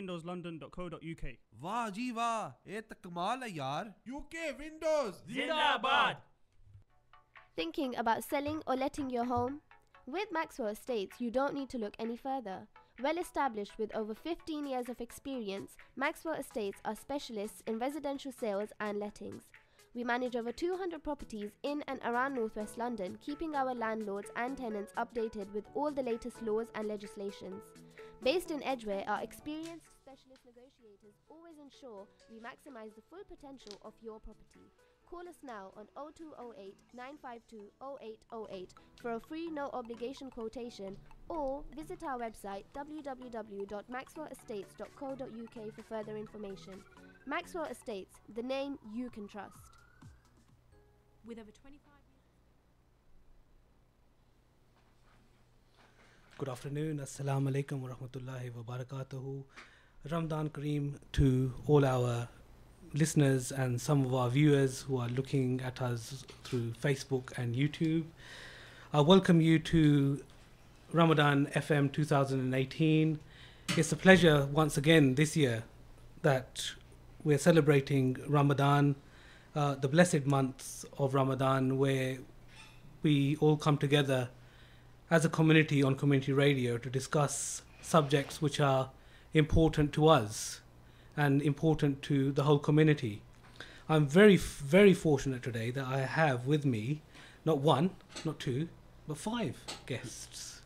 ukwindowslondon.co.uk. वाह जी वाह, ये तो कमाल है यार. UK Windows Zindabad. Thinking about selling or letting your home? With Maxwell Estates, you don't need to look any further. Well established with over 15 years of experience, Maxwell Estates are specialists in residential sales and lettings. We manage over 200 properties in and around Northwest London, keeping our landlords and tenants updated with all the latest laws and legislations. Based in Edgware, our experienced specialist negotiators always ensure we maximize the full potential of your property. Call us now on 0208 952 0808 for a free no obligation quotation, or visit our website www.maxwellestates.co.uk for further information. Maxwell Estates, the name you can trust. With over 25 years. Good afternoon. Assalamu alaikum wa rahmatullahi wa barakatuhu. Ramadan Kareem to all our listeners and some of our viewers who are looking at us through Facebook and YouTube. I welcome you to Ramadan FM 2018. It's a pleasure once again this year that we're celebrating Ramadan, the blessed months of Ramadan, where we all come together as a community on community radio to discuss subjects which are important to us and important to the whole community. I'm very, very fortunate today that I have with me not one, not two, but 5 guests.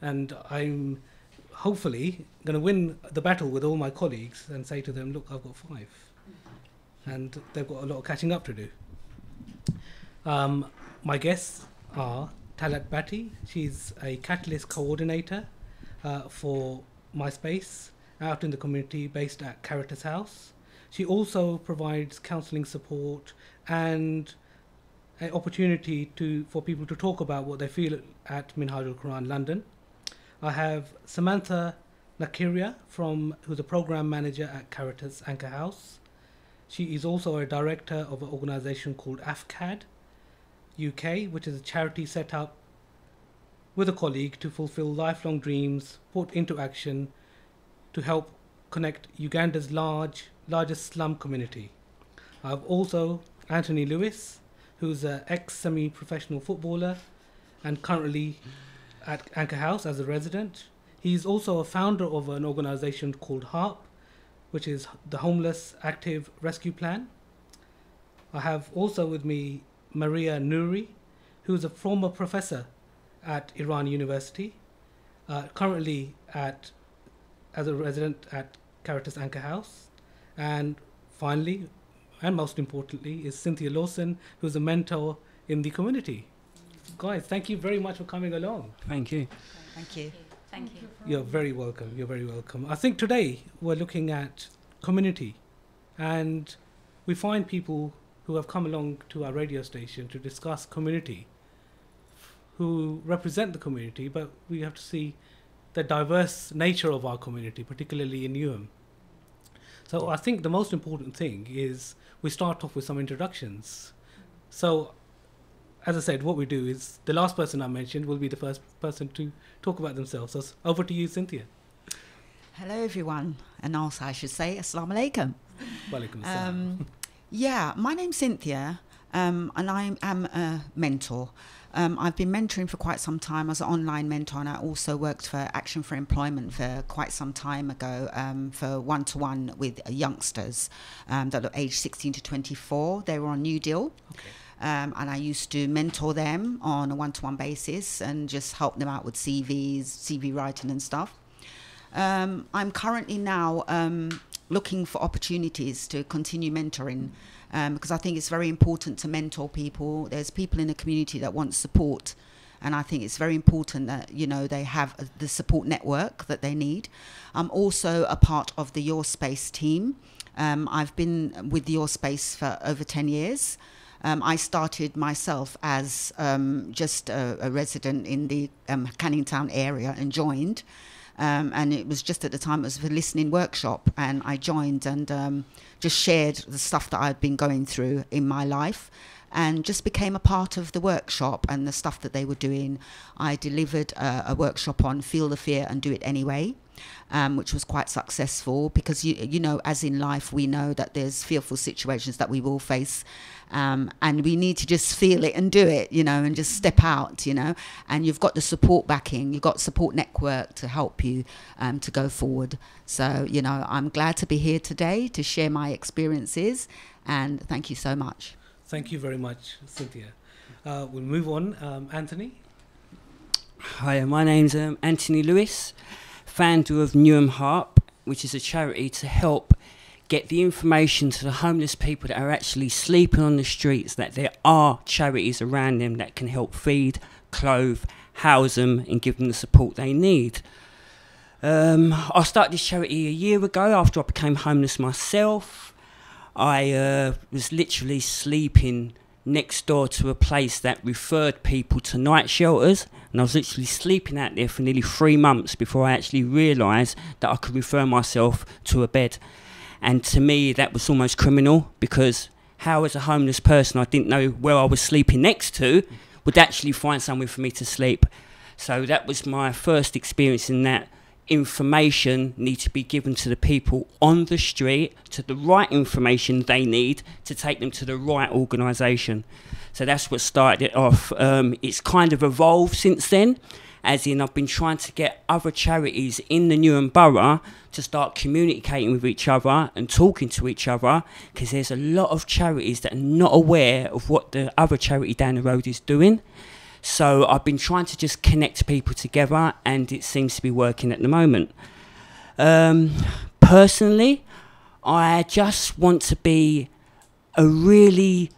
And I'm hopefully going to win the battle with all my colleagues and say to them, look, I've got 5. And they've got a lot of catching up to do. My guests are Talat Bhatti. She's a Catalyst coordinator for MySpace out in the community based at Caritas House. She also provides counselling support and an opportunity for people to talk about what they feel at Minhaj al-Quran London. I have Samantha Nakiria, who's a program manager at Caritas Anchor House. She is also a director of an organisation called AFCAD UK, which is a charity set up with a colleague to fulfil lifelong dreams put into action to help connect Uganda's largest slum community. I have also Anthony Lewis, who's an ex-semi-professional footballer and currently at Anchor House as a resident. He's also a founder of an organisation called HARP, which is the Homeless Active Rescue Plan. I have also with me Maria Nouri, who's a former professor at Iran University, currently as a resident at Caritas Anchor House. And finally, and most importantly, is Cynthia Lawson, who's a mentor in the community. Guys, thank you very much for coming along. Thank you. Thank you. Thank you. You're very welcome. You're very welcome. I think today we're looking at community, and we find people who have come along to our radio station to discuss community, who represent the community, but we have to see the diverse nature of our community, particularly in Newham. So I think the most important thing is we start off with some introductions. So, as I said, what we do is the last person I mentioned will be the first person to talk about themselves. So over to you, Cynthia. Hello, everyone. And also, I should say, Assalamu alaikum. Walaikum assalam. Yeah, my name's Cynthia, and I am a mentor. I've been mentoring for quite some time as an online mentor, and I also worked for Action for Employment for quite some time ago for one-to-one with youngsters that are aged 16 to 24. They were on New Deal. Okay. And I used to mentor them on a one-to-one basis and just help them out with CVs, CV writing and stuff. I'm currently now looking for opportunities to continue mentoring because I think it's very important to mentor people. There's people in the community that want support, and I think it's very important that, you know, they have the support network that they need. I'm also a part of the Your Space team. I've been with Your Space for over 10 years. I started myself as just a resident in the Canning Town area and joined. And it was just at the time, it was a listening workshop, and I joined and just shared the stuff that I'd been going through in my life and just became a part of the workshop and the stuff that they were doing. I delivered a workshop on Feel the Fear and Do It Anyway. which was quite successful, because you know, as in life, we know that there's fearful situations that we will face, and we need to just feel it and do it, you know, and just step out, you know, and you've got the support backing, you've got support network to help you to go forward. So, you know, I'm glad to be here today to share my experiences, and thank you so much. Thank you very much, Cynthia. We'll move on. Anthony? Hi, my name's Anthony Lewis, founder of Newham Harp, which is a charity to help get the information to the homeless people that are actually sleeping on the streets, that there are charities around them that can help feed, clothe, house them and give them the support they need. I started this charity a year ago after I became homeless myself. I was literally sleeping next door to a place that referred people to night shelters, and I was literally sleeping out there for nearly 3 months before I actually realised that I could refer myself to a bed. And to me that was almost criminal, because how, as a homeless person, I didn't know where I was sleeping next to would actually find somewhere for me to sleep. So that was my first experience in that. Information needs to be given to the people on the street, to the right information they need to take them to the right organisation. So that's what started it off. It's kind of evolved since then, as in I've been trying to get other charities in the Newham Borough to start communicating with each other and talking to each other, because there's a lot of charities that are not aware of what the other charity down the road is doing. So I've been trying to just connect people together, and it seems to be working at the moment. Personally, I just want to be a really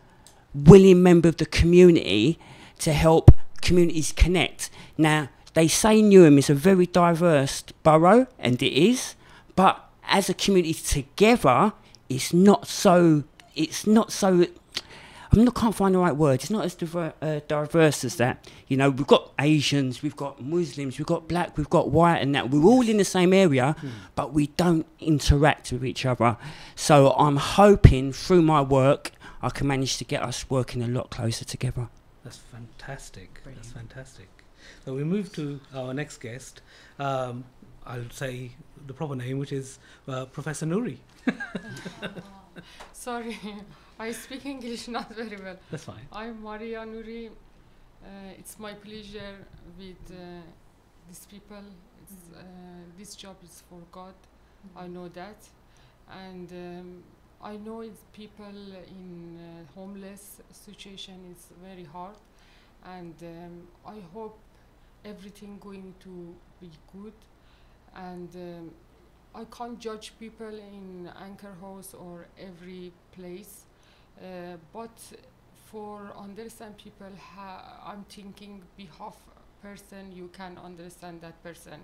willing member of the community to help communities connect. Now, they say Newham is a very diverse borough, and it is, but as a community together, it's not so I can't find the right word. It's not as diverse as that. You know, we've got Asians, we've got Muslims, we've got black, we've got white, and that. We're all in the same area, but we don't interact with each other. So I'm hoping through my work, I can manage to get us working a lot closer together. That's fantastic. Brilliant. That's fantastic. So we move to our next guest. I'll say the proper name, which is Professor Nouri. Sorry, I speak English not very well. That's fine. I'm Maria Nouri. It's my pleasure with these people. This job is for God. I know that. And I know it's people in homeless situation is very hard. And I hope everything going to be good. And I can't judge people in Anchor House or every place, but for understand people, I'm thinking behalf person, you can understand that person.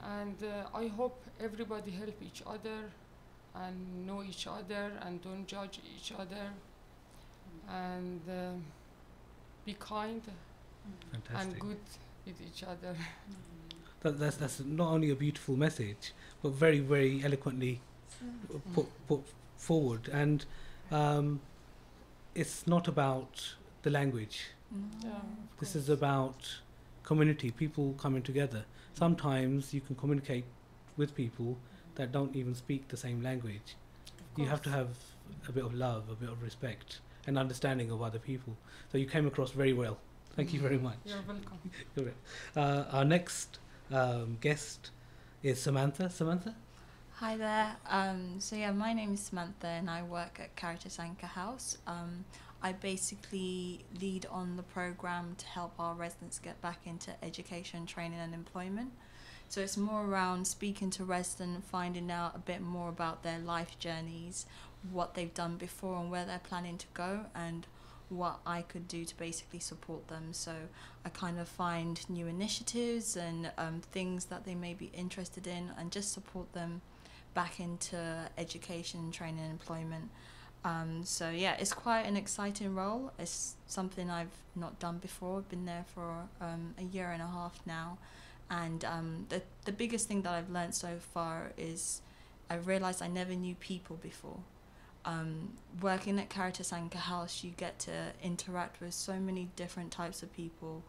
And I hope everybody help each other and know each other and don't judge each other, and be kind and good with each other. That's not only a beautiful message, but very, very eloquently put forward. And it's not about the language. This is about community, people coming together. Sometimes you can communicate with people that don't even speak the same language. You have to have a bit of love, a bit of respect and understanding of other people. So you came across very well. Thank you very much. You're welcome. You're right. Our next guest is Samantha. Samantha? Hi there. So yeah, my name is Samantha and I work at Caritas Anchor House. I basically lead on the program to help our residents get back into education, training and employment. So it's more around speaking to residents, finding out a bit more about their life journeys, what they've done before and where they're planning to go, and what I could do to basically support them. So I kind of find new initiatives and things that they may be interested in and just support them back into education, training and employment. So yeah, it's quite an exciting role. It's something I've not done before. I've been there for a year and a half now. And the biggest thing that I've learned so far is I realised I never knew people before. Working at Caritas Anchor House, you get to interact with so many different types of people.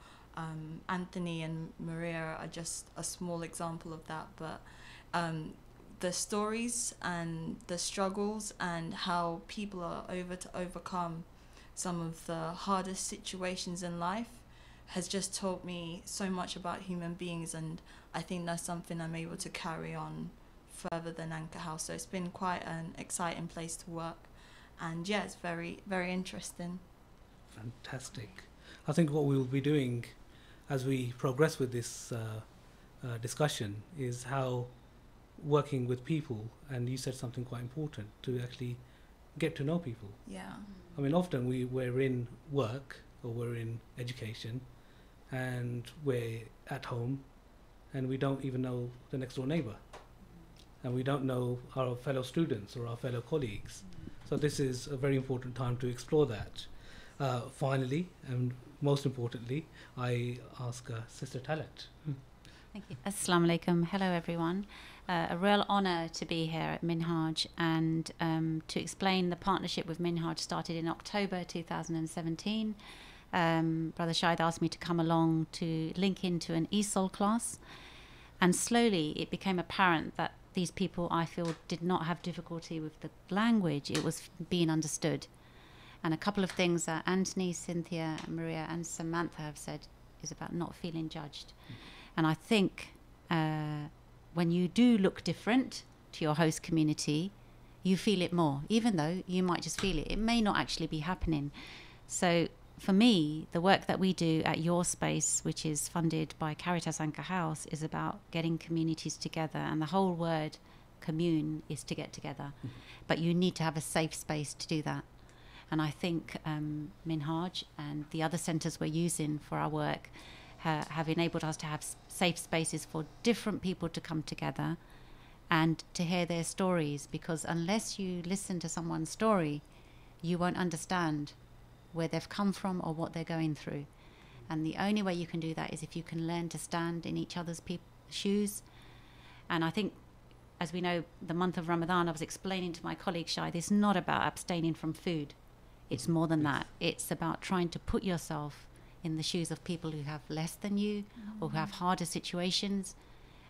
Anthony and Maria are just a small example of that, but the stories and the struggles and how people are to overcome some of the hardest situations in life has just taught me so much about human beings, and I think that's something I'm able to carry on further than Anchor House. So it's been quite an exciting place to work, and yeah, it's very, very interesting. Fantastic. I think what we will be doing as we progress with this discussion is how working with people, and you said something quite important, to actually get to know people. Yeah. I mean, often we're in work or we're in education and we're at home and we don't even know the next door neighbour, and we don't know our fellow students or our fellow colleagues. So this is a very important time to explore that. Finally, and most importantly, I ask Sister Talat. Thank you. Assalamu alaikum. Hello, everyone. A real honour to be here at Minhaj, and to explain the partnership with Minhaj started in October 2017. Brother Shahid asked me to come along to link into an ESOL class, and slowly it became apparent that these people, I feel, did not have difficulty with the language. It was being understood. And a couple of things that Anthony, Cynthia, Maria and Samantha have said is about not feeling judged. And I think when you do look different to your host community, you feel it more, even though you might just feel it. It may not actually be happening. So for me, the work that we do at Your Space, which is funded by Caritas Anchor House, is about getting communities together. And the whole word commune is to get together. But you need to have a safe space to do that. And I think Minhaj and the other centres we're using for our work have enabled us to have safe spaces for different people to come together and to hear their stories, because unless you listen to someone's story, you won't understand where they've come from or what they're going through. And the only way you can do that is if you can learn to stand in each other's shoes. And I think, as we know, the month of Ramadan, I was explaining to my colleague Shai, this is not about abstaining from food. It's more than that. It's about trying to put yourself in the shoes of people who have less than you or who have harder situations.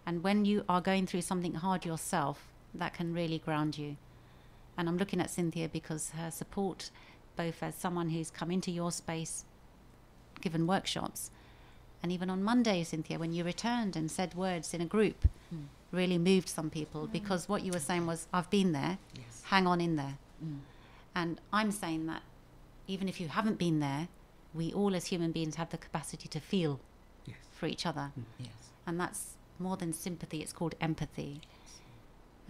And when you are going through something hard yourself, that can really ground you. And I'm looking at Cynthia because her support, both as someone who's come into Your Space, given workshops, and even on Monday, Cynthia, when you returned and said words in a group, really moved some people, because what you were saying was, I've been there, hang on in there. And I'm saying that even if you haven't been there, we all as human beings have the capacity to feel for each other. And that's more than sympathy, it's called empathy.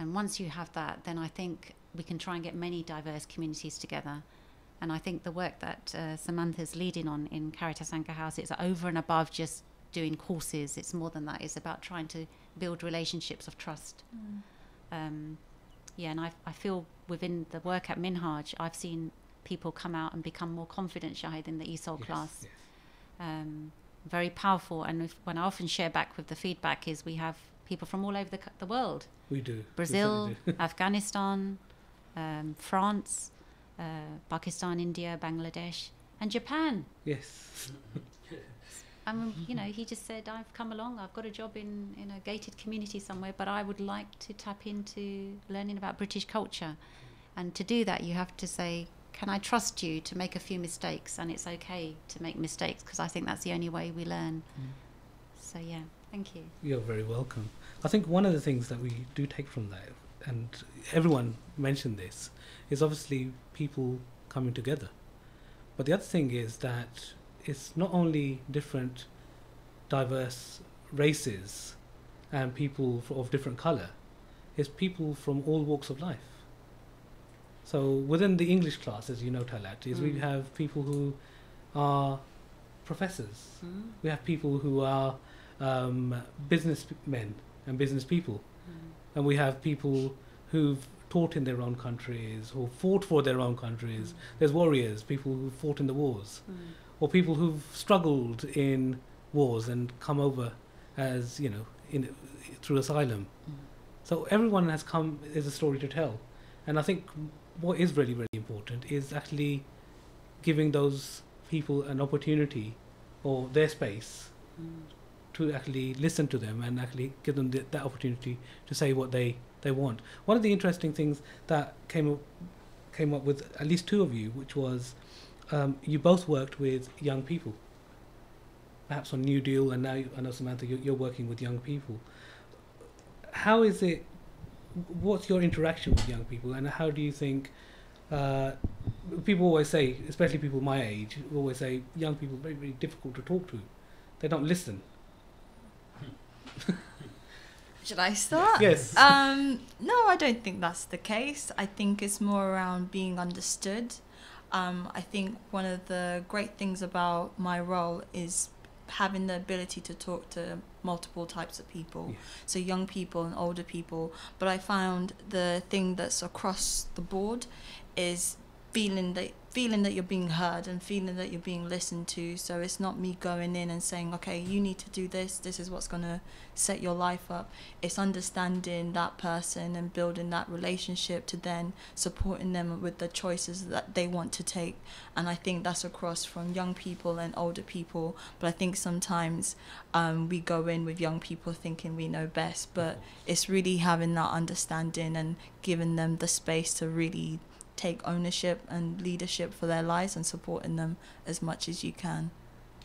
And once you have that, then I think we can try and get many diverse communities together. And I think the work that Samantha's leading on in Caritas Anchor House, it's over and above just doing courses. It's more than that. It's about trying to build relationships of trust. And I feel within the work at Minhaj, I've seen people come out and become more confident, Shahid, in the ESOL class. Very powerful. And when I often share back with the feedback is we have people from all over the world. We do. Brazil, Afghanistan, France, Pakistan, India, Bangladesh, and Japan. Yes. You know, he just said, I've come along, I've got a job in a gated community somewhere, but I would like to tap into learning about British culture. And to do that, you have to say, can I trust you to make a few mistakes? And it's okay to make mistakes, because I think that's the only way we learn. So, yeah, thank you. You're very welcome. I think one of the things that we do take from that, and everyone mentioned this, is obviously people coming together. But the other thing is that it's not only different diverse races and people of different colour, it's people from all walks of life. So within the English class, as you know, Talat, is we have people who are professors, we have people who are businessmen and business people, and we have people who've taught in their own countries, who fought for their own countries. There's warriors, people who fought in the wars, or people who've struggled in wars and come over as, you know, through asylum. So everyone has come, is a story to tell. And I think what is really, really important is actually giving those people an opportunity or their space to actually listen to them and actually give them that opportunity to say what they want. One of the interesting things that came up with at least two of you, which was you both worked with young people, perhaps on New Deal, and now I know, Samantha, you're working with young people. How is it, what's your interaction with young people, and how do you think, people always say, especially people my age, always say young people are very, very difficult to talk to. They don't listen. Should I start? Yes. No, I don't think that's the case. I think it's more around being understood. I think one of the great things about my role is having the ability to talk to multiple types of people, Yeah. so young people and older people. But I found the thing that's across the board is feeling that you're being heard and feeling that you're being listened to. So it's not me going in and saying, okay, you need to do this, this is what's going to set your life up. It's understanding that person and building that relationship to then supporting them with the choices that they want to take. And I think that's across from young people and older people. But I think sometimes we go in with young people thinking we know best, but it's really having that understanding and giving them the space to really take ownership and leadership for their lives and supporting them as much as you can.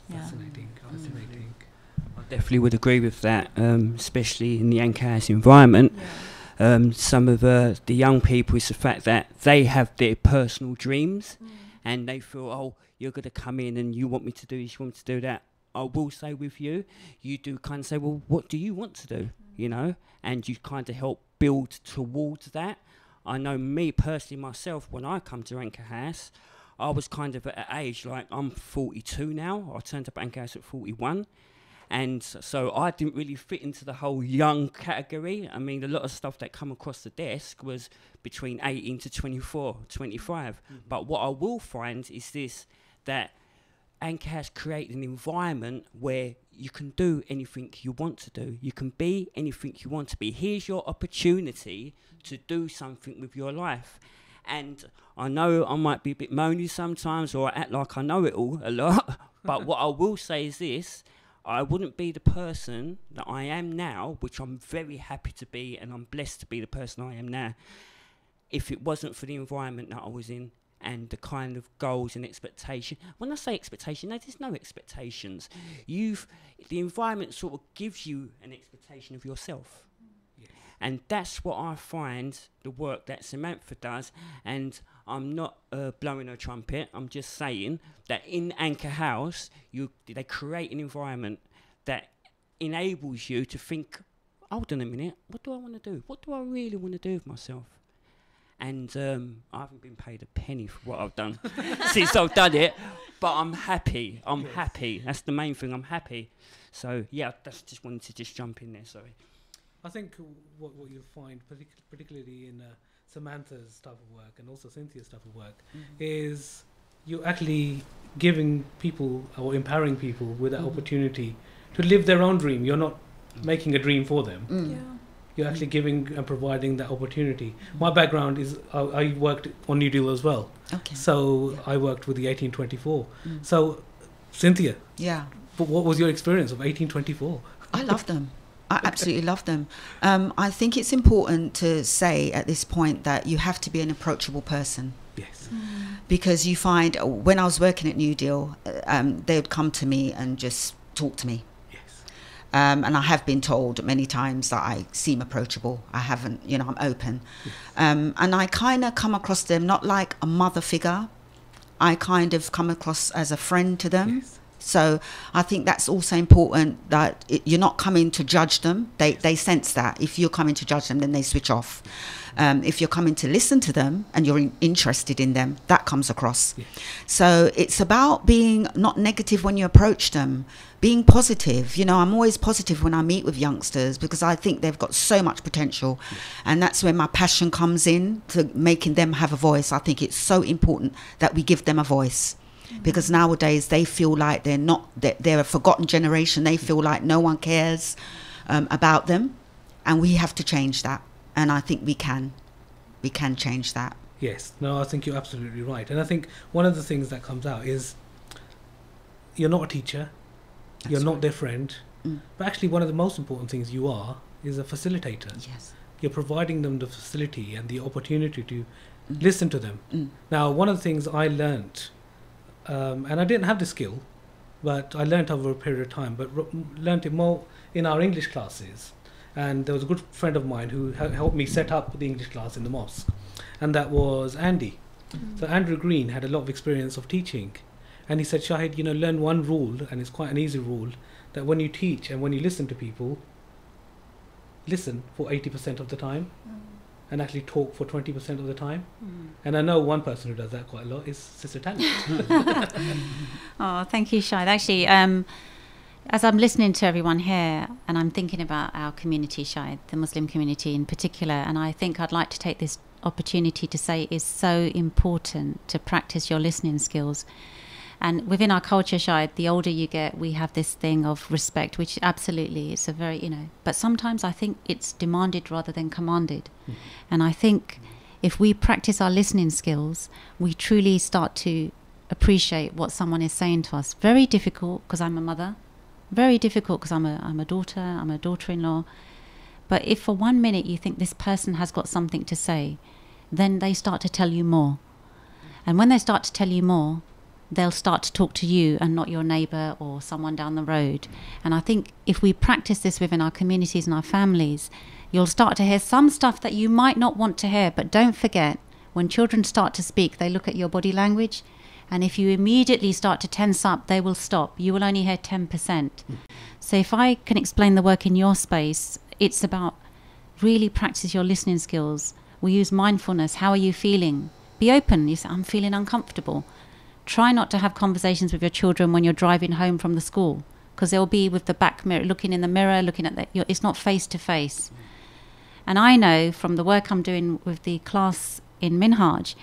Yeah. Fascinating. I definitely would agree with that, especially in the Anchor House environment. Yeah. Some of the young people, is the fact that they have their personal dreams and they feel, oh, you're going to come in and you want me to do this, you want me to do that. I will say with you, you do kind of say, well, what do you want to do? You know, and you kind of help build towards that. I know me personally myself, when I come to Anchor House, I was kind of at an age, like I'm 42 now. I turned up at Anchor House at 41. And so I didn't really fit into the whole young category. I mean, a lot of stuff that come across the desk was between 18 to 24, 25. But what I will find is this, that Anchor has created an environment where you can do anything you want to do. You can be anything you want to be. Here's your opportunity to do something with your life. And I know I might be a bit moany sometimes, or I act like I know it all a lot, but what I will say is this: I wouldn't be the person that I am now, which I'm very happy to be, and I'm blessed to be the person I am now, if it wasn't for the environment that I was in and the kind of goals and expectation. When I say expectation, no, there's no expectations. The environment sort of gives you an expectation of yourself. And that's what I find the work that Samantha does. And I'm not blowing a trumpet. I'm just saying that in Anchor House, they create an environment that enables you to think, hold on a minute, what do I want to do? What do I really want to do with myself? And I haven't been paid a penny for what I've done since I've done it. But I'm happy. I'm happy. That's the main thing. I'm happy. So, yeah, just wanted to just jump in there, sorry. I think what you'll find, particularly in Samantha's type of work and also Cynthia's type of work, is you're actually giving people or empowering people with that opportunity to live their own dream. You're not making a dream for them. Yeah. You're actually giving and providing that opportunity. My background is I worked on New Deal as well. Okay. So I worked with the 1824. So, Cynthia, what was your experience of 1824? I love them. I absolutely love them. I think it's important to say at this point that you have to be an approachable person. Yes. Because you find when I was working at New Deal, they would come to me and just talk to me. Yes. And I have been told many times that I seem approachable. I haven't, I'm open. Yes. And I kind of come across them not like a mother figure. I kind of come across as a friend to them. Yes. So I think that's also important, that you're not coming to judge them. They sense that. If you're coming to judge them, then they switch off. If you're coming to listen to them and you're interested in them, that comes across. Yes. So it's about being not negative when you approach them, being positive. I'm always positive when I meet with youngsters because I think they've got so much potential. Yes. And that's where my passion comes in, to making them have a voice. I think it's so important that we give them a voice. Because nowadays they feel like they're a forgotten generation. They feel like no one cares about them, and we have to change that. And I think we can change that. Yes, no, I think you're absolutely right. And I think one of the things that comes out is you're not a teacher, you're not their friend, But actually, one of the most important things you are is a facilitator. Yes. You're providing them the facility and the opportunity to listen to them. Now, one of the things I learnt, and I didn't have the skill, but I learnt over a period of time, but learnt it more in our English classes. And there was a good friend of mine who helped me set up the English class in the mosque, and that was Andy. So Andrew Green had a lot of experience of teaching, and he said, Shahid, learn one rule, and it's quite an easy rule, that when you teach and when you listen to people, listen for 80% of the time and actually talk for 20% of the time. And I know one person who does that quite a lot is Sister Tanya. Oh, thank you, Shahid. Actually, as I'm listening to everyone here, and I'm thinking about our community, Shahid, the Muslim community in particular, and I think I'd like to take this opportunity to say it's so important to practice your listening skills. And within our culture, Shahid, the older you get, we have this thing of respect, which absolutely is a very, but sometimes I think it's demanded rather than commanded. And I think if we practice our listening skills, we truly start to appreciate what someone is saying to us. Very difficult because I'm a mother, very difficult because I'm a daughter, I'm a daughter-in-law. But if for 1 minute you think this person has got something to say, then they start to tell you more. And when they start to tell you more, they'll start to talk to you and not your neighbour or someone down the road. And I think if we practice this within our communities and our families, you'll start to hear some stuff that you might not want to hear. But don't forget, when children start to speak, they look at your body language. And if you immediately start to tense up, they will stop. You will only hear 10%. So if I can explain the work in your space, it's about really practice your listening skills. We use mindfulness. How are you feeling? Be open. You say, I'm feeling uncomfortable. Try not to have conversations with your children when you're driving home from the school, because they'll be with the back mirror, looking in the mirror, looking at it's not face to face. And I know from the work I'm doing with the class in Minhaj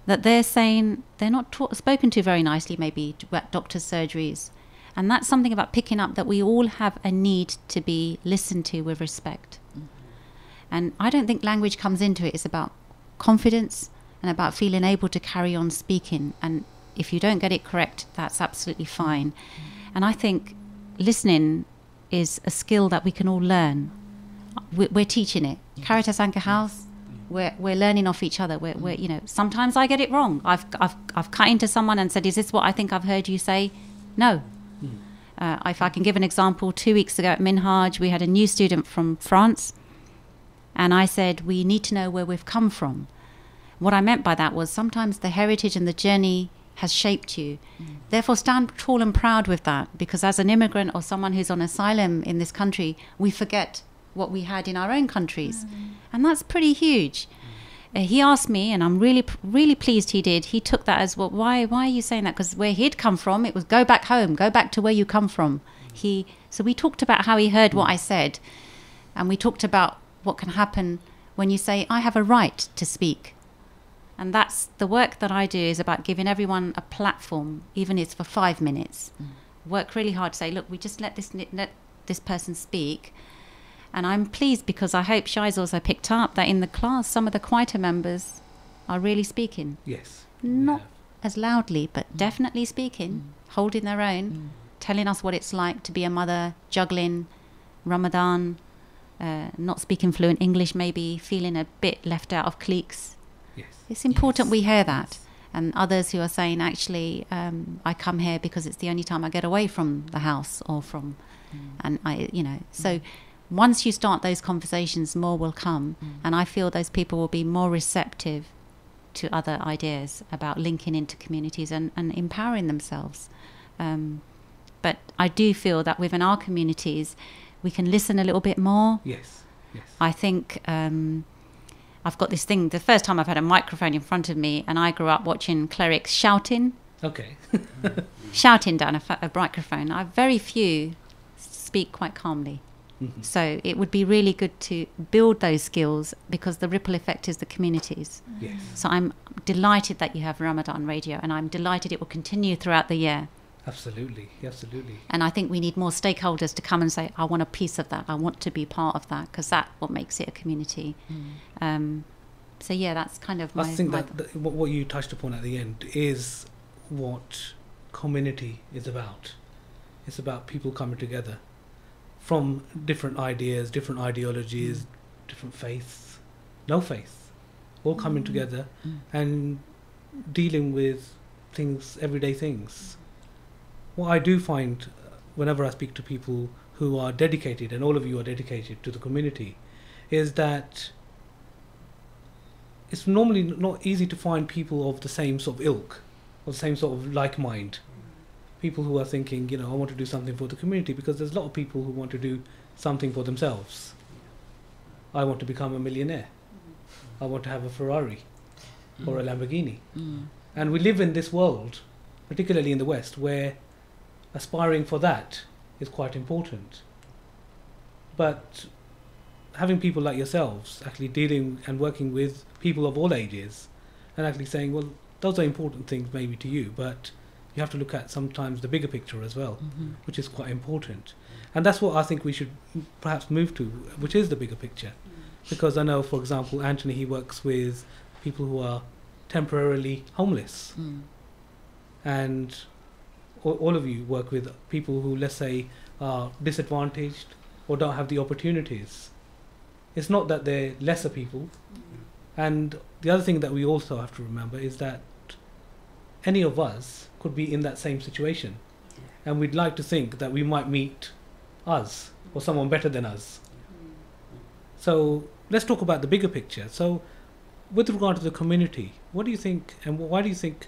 that they're saying they're not spoken to very nicely, maybe at doctor's surgeries. And that's something about picking up that we all have a need to be listened to with respect. And I don't think language comes into it. It's about confidence and about feeling able to carry on speaking. And if you don't get it correct, that's absolutely fine. And I think listening is a skill that we can all learn. We're teaching it. Caritas Anchor House, we're learning off each other. We're sometimes I get it wrong. I've cut into someone and said, is this what I think I've heard you say? No. If I can give an example, 2 weeks ago at Minhaj, we had a new student from France. And I said, we need to know where we've come from. What I meant by that was sometimes the heritage and the journey has shaped you. Therefore, stand tall and proud with that, because as an immigrant or someone who's on asylum in this country, we forget what we had in our own countries. And that's pretty huge. He asked me, and I'm really, really pleased he did. He took that as, well, why are you saying that? Because where he'd come from, it was go back home, go back to where you come from. So we talked about how he heard what I said, and we talked about what can happen when you say, I have a right to speak. And that's the work that I do, is about giving everyone a platform, even if it's for 5 minutes. Work really hard to say, look, we just let this person speak. And I'm pleased because I hope Shai's also picked up that in the class, some of the quieter members are really speaking. Yes. Not as loudly, but definitely speaking, holding their own, telling us what it's like to be a mother, juggling Ramadan, not speaking fluent English, maybe feeling a bit left out of cliques. Yes. It's important we hear that. And others who are saying, actually, I come here because it's the only time I get away from the house or from, and so once you start those conversations, more will come. And I feel those people will be more receptive to other ideas about linking into communities and empowering themselves. But I do feel that within our communities, we can listen a little bit more. Yes. I think I've got this thing, the first time I've had a microphone in front of me, and I grew up watching clerics shouting. Okay. Shouting down a microphone. Very few speak quite calmly. So it would be really good to build those skills, because the ripple effect is the communities. Yes. So I'm delighted that you have Ramadan Radio, and I'm delighted it will continue throughout the year. Absolutely. And I think we need more stakeholders to come and say, I want a piece of that. I want to be part of that, because that's what makes it a community. So yeah, that's kind of my... I think that what you touched upon at the end is what community is about. It's about people coming together. from different ideas, different ideologies, different faiths, no faith, all coming together and dealing with things, everyday things. What I do find whenever I speak to people who are dedicated, and all of you are dedicated to the community, is that it's normally not easy to find people of the same sort of ilk, or the same sort of like mind. People who are thinking, you know, I want to do something for the community, because there's a lot of people who want to do something for themselves. I want to become a millionaire. I want to have a Ferrari or a Lamborghini. And we live in this world, particularly in the West, where aspiring for that is quite important. But having people like yourselves actually dealing and working with people of all ages and actually saying, well, those are important things maybe to you, but you have to look at sometimes the bigger picture as well, which is quite important. And that's what I think we should perhaps move to, which is the bigger picture. Because I know, for example, Anthony, he works with people who are temporarily homeless. And all of you work with people who, let's say, are disadvantaged or don't have the opportunities. It's not that they're lesser people. And the other thing that we also have to remember is that any of us could be in that same situation. And we'd like to think that we might meet us or someone better than us. So let's talk about the bigger picture. So with regard to the community, what do you think, and why do you think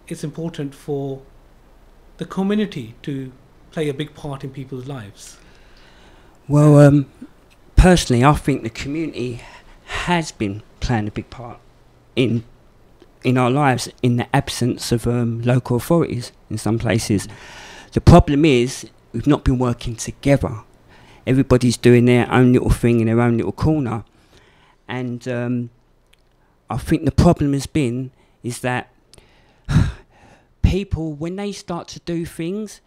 it's important for the community to play a big part in people's lives? Well, personally, I think the community has been playing a big part in our lives in the absence of local authorities in some places. The problem is we've not been working together. Everybody's doing their own little thing in their own little corner. And I think the problem has been is that people, when they start to do things,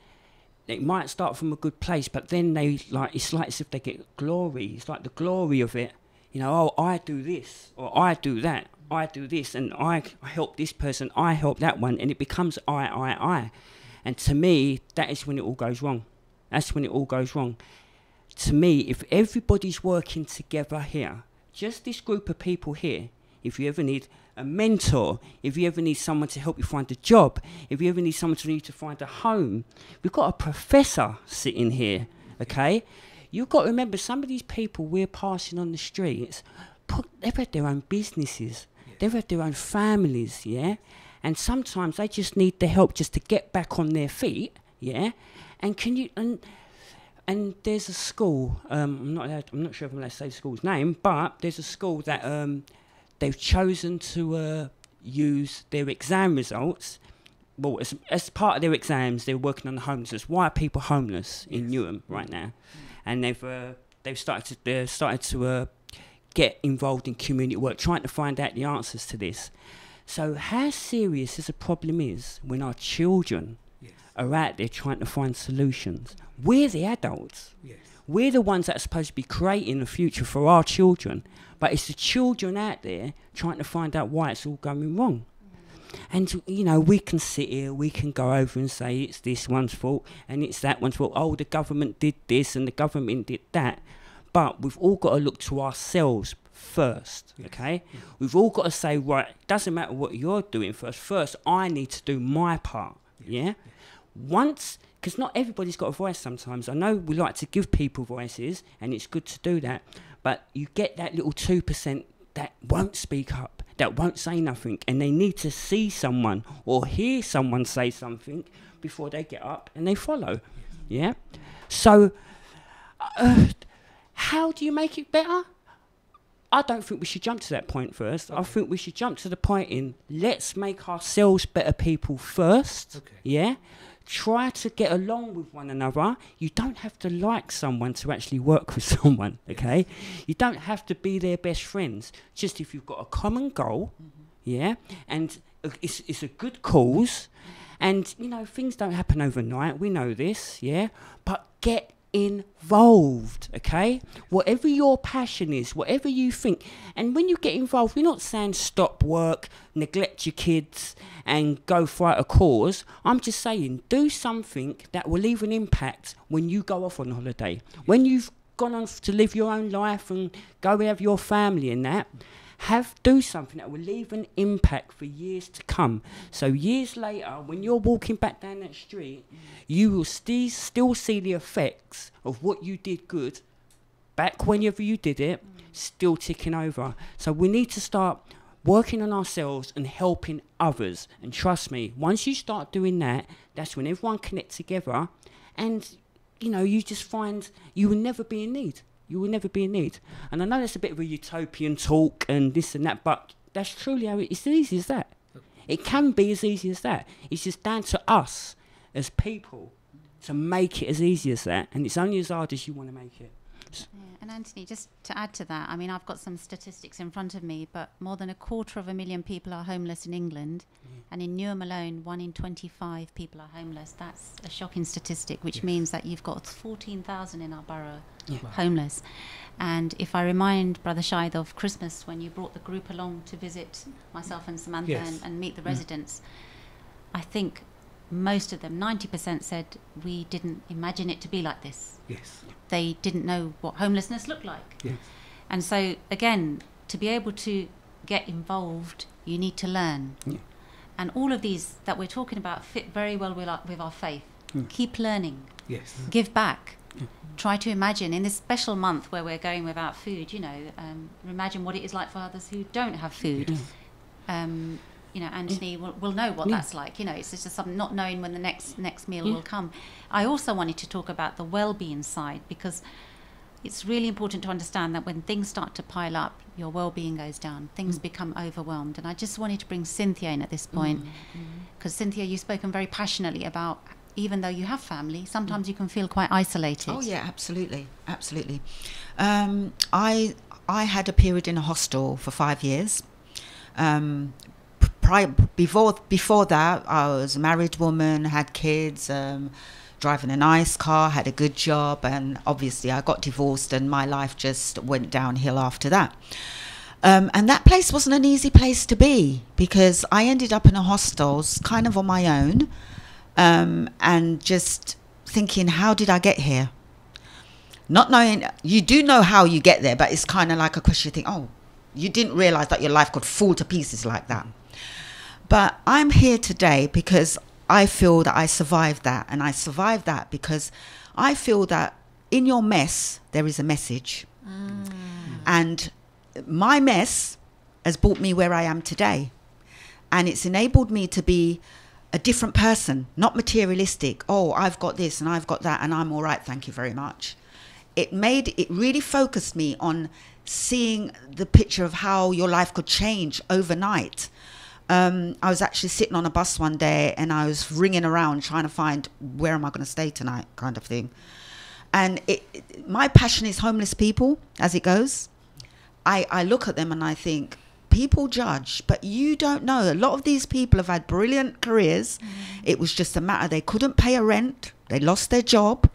it might start from a good place, but then it's like as if they get glory. It's like the glory of it. You know, oh, I do this, or I do that, I do this, and I help this person, I help that one, and it becomes I. And to me, that is when it all goes wrong. That's when it all goes wrong. To me, if everybody's working together here, just this group of people here, if you ever need a mentor, if you ever need someone to help you find a job, if you ever need someone to find a home, we've got a professor sitting here, okay? You've got to remember, some of these people we're passing on the streets, they've had their own businesses, they've had their own families, yeah? And sometimes they just need the help just to get back on their feet, yeah? And can you... And there's a school, I'm not sure if I'm allowed to say the school's name, but there's a school that they've chosen to use their exam results. Well, as part of their exams, they're working on the homelessness. Why are people homeless in Newham right now? And they've started to get involved in community work, trying to find out the answers to this. So how serious this a problem is when our children are out there trying to find solutions? We're the adults. We're the ones that are supposed to be creating the future for our children, but it's the children out there trying to find out why it's all going wrong. And, you know, we can sit here, we can go over and say it's this one's fault and it's that one's fault. Oh, the government did this and the government did that. But we've all got to look to ourselves first, okay? We've all got to say, right, it doesn't matter what you're doing first. First, I need to do my part, yeah? Once, because not everybody's got a voice sometimes. I know we like to give people voices, and it's good to do that, but you get that little 2% that won't speak up, that won't say nothing, and they need to see someone or hear someone say something before they get up and they follow, yeah? So, how do you make it better? I don't think we should jump to that point first. I think we should jump to the point in, let's make ourselves better people first, yeah? Try to get along with one another. You don't have to like someone to actually work with someone, okay? You don't have to be their best friends. Just if you've got a common goal, yeah, and it's a good cause, and, you know, things don't happen overnight. We know this, yeah? But get involved, okay? Whatever your passion is, whatever you think. And when you get involved, we're not saying stop work, neglect your kids and go fight a cause. I'm just saying do something that will leave an impact when you go off on holiday. When you've gone off to live your own life and go have your family and that, do something that will leave an impact for years to come. So years later, when you're walking back down that street, you will still see the effects of what you did good back whenever you did it, still ticking over. So we need to start working on ourselves and helping others. And trust me, once you start doing that, that's when everyone connects together, and you just find you will never be in need. You will never be in need. And I know that's a bit of a utopian talk and this and that, but that's truly how it's as easy as that. It can be as easy as that. It's just down to us as people to make it as easy as that, and it's only as hard as you want to make it. Yeah. And Anthony, just to add to that, I mean, I've got some statistics in front of me, but more than 250,000 people are homeless in England, and in Newham alone, 1 in 25 people are homeless. That's a shocking statistic, which means that you've got 14,000 in our borough homeless. And if I remind Brother Shahid of Christmas, when you brought the group along to visit myself and Samantha and meet the residents, I think most of them, 90%, said we didn't imagine it to be like this. Yes. They didn't know what homelessness looked like. Yes. And so, again, to be able to get involved, you need to learn. Yeah. And all of these that we're talking about fit very well with our faith. Keep learning. Yes. Give back. Try to imagine, in this special month where we're going without food, imagine what it is like for others who don't have food. Anthony will know what that's like. It's just something, not knowing when the next meal will come. I also wanted to talk about the well-being side, because it's really important to understand that when things start to pile up, your well-being goes down. Things become overwhelmed. And I just wanted to bring Cynthia in at this point, because Cynthia, you've spoken very passionately about, even though you have family, sometimes you can feel quite isolated. Oh yeah, absolutely. I had a period in a hostel for 5 years. Before that, I was a married woman, had kids, driving a nice car, had a good job, and obviously I got divorced and my life just went downhill after that. And that place wasn't an easy place to be, because I ended up in a hostel kind of on my own, and just thinking, how did I get here? Not knowing, you do know how you get there, but it's kind of like a question, you think, oh, you didn't realize that your life could fall to pieces like that. But I'm here today because I feel that I survived that. And I survived that because I feel that in your mess, there is a message. And my mess has brought me where I am today. And it's enabled me to be a different person, not materialistic. Oh, I've got this and I've got that and I'm all right, thank you very much. It really focused me on seeing the picture of how your life could change overnight. I was actually sitting on a bus one day and I was ringing around trying to find where am I going to stay tonight, kind of thing. And my passion is homeless people, as it goes. I look at them and I think, people judge, but you don't know. A lot of these people have had brilliant careers. It was just a matter, they couldn't pay a rent, they lost their job,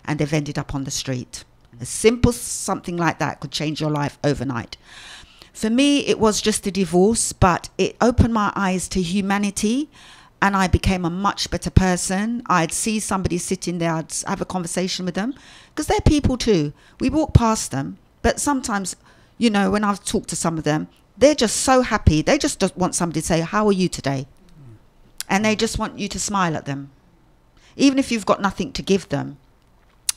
and they've ended up on the street. A simple something like that could change your life overnight. For me, it was just a divorce, but it opened my eyes to humanity, and I became a much better person. I'd see somebody sitting there, I'd have a conversation with them, because they're people too. We walk past them, but sometimes, when I've talked to some of them, they're just so happy. They just want somebody to say, how are you today? And they just want you to smile at them. Even if you've got nothing to give them.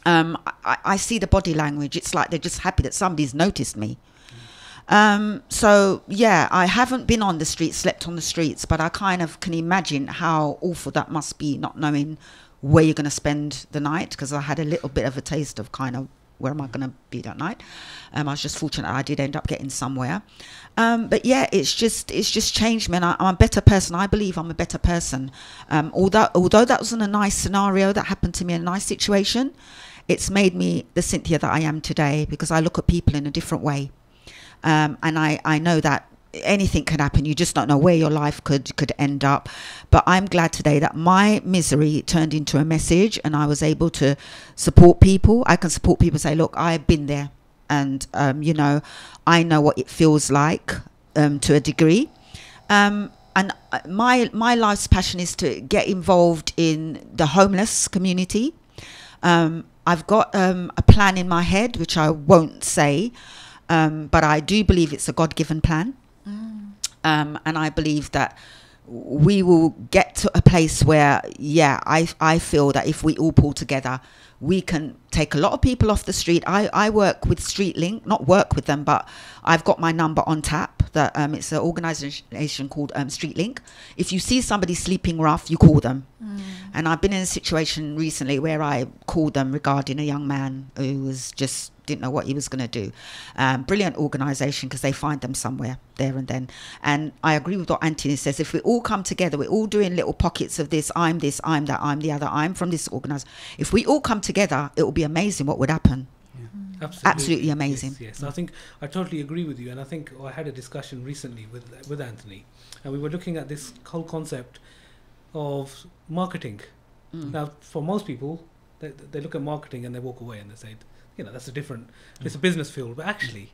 I see the body language. It's like they're just happy that somebody's noticed me. So, yeah, I haven't been on the streets, slept on the streets, but I kind of can imagine how awful that must be, not knowing where you're going to spend the night, because I had a little bit of a taste of kind of where am I going to be that night. I was just fortunate I did end up getting somewhere. But yeah, it's just changed me, and I'm a better person. I believe I'm a better person. Although that wasn't a nice scenario that happened to me, in a nice situation, it's made me the Cynthia that I am today, because I look at people in a different way. And I know that anything can happen. You just don't know where your life could end up. But I'm glad today that my misery turned into a message, and I was able to support people. I can support people, say, look, I've been there, and you know, I know what it feels like to a degree. And my life's passion is to get involved in the homeless community. I've got a plan in my head, which I won't say, but I do believe it's a God-given plan. And I believe that we will get to a place where, yeah, I feel that if we all pull together, we can take a lot of people off the street. I work with StreetLink, not work with them, but I've got my number on tap. That it's an organisation called StreetLink. If you see somebody sleeping rough, you call them. And I've been in a situation recently where I called them regarding a young man who was just didn't know what he was going to do. Brilliant organisation, because they find them somewhere there and then. And I agree with what Anthony says. If we all come together, we're all doing little pockets of this, I'm that, I'm the other, I'm from this organisation. If we all come together, it will be amazing what would happen. Absolutely amazing. Yes. I think I totally agree with you, and I think I had a discussion recently with Anthony, and we were looking at this whole concept of marketing. Now, for most people, they look at marketing and they walk away and they say, you know, that's it's a business field. But actually,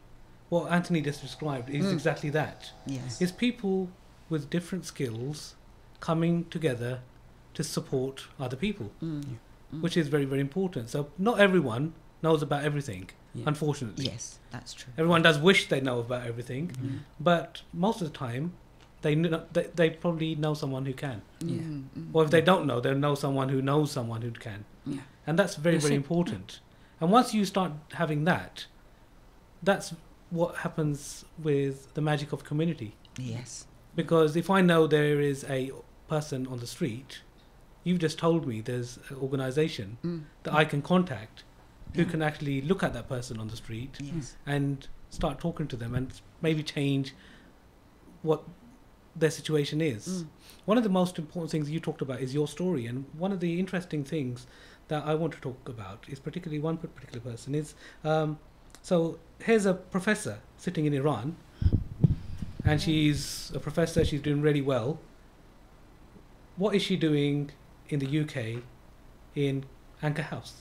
what Anthony just described is exactly that. Yes. It's people with different skills coming together to support other people, which is very, very important. So not everyone knows about everything, unfortunately. Yes, that's true. Everyone does wish they know about everything, but most of the time, they probably know someone who can. Or if they don't know, they'll know someone who knows someone who can. And that's very, very important. And once you start having that, that's what happens with the magic of community. Yes. Because if I know there is a person on the street, you've just told me there's an organisation that I can contact who can actually look at that person on the street and start talking to them and maybe change what their situation is. One of the most important things you talked about is your story, and one of the interesting things that I want to talk about is particularly one particular person is so here's a professor sitting in Iran, and she's a professor, she's doing really well. What is she doing in the UK in Anchor House?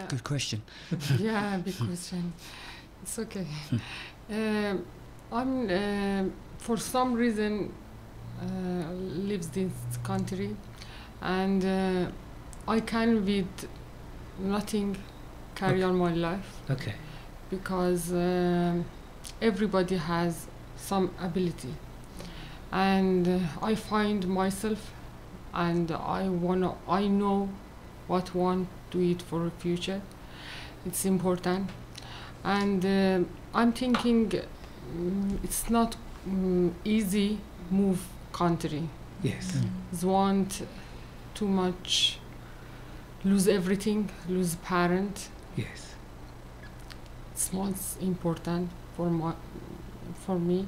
Good question. Yeah, big question. It's okay. I'm for some reason lives this country, and I can with nothing carry on my life. Okay. Because everybody has some ability, and I find myself, and I know what want to eat for the future. It's important, and I'm thinking it's not easy move country. Yes. It's want too much, lose everything, lose parent. Yes. It's most important for me.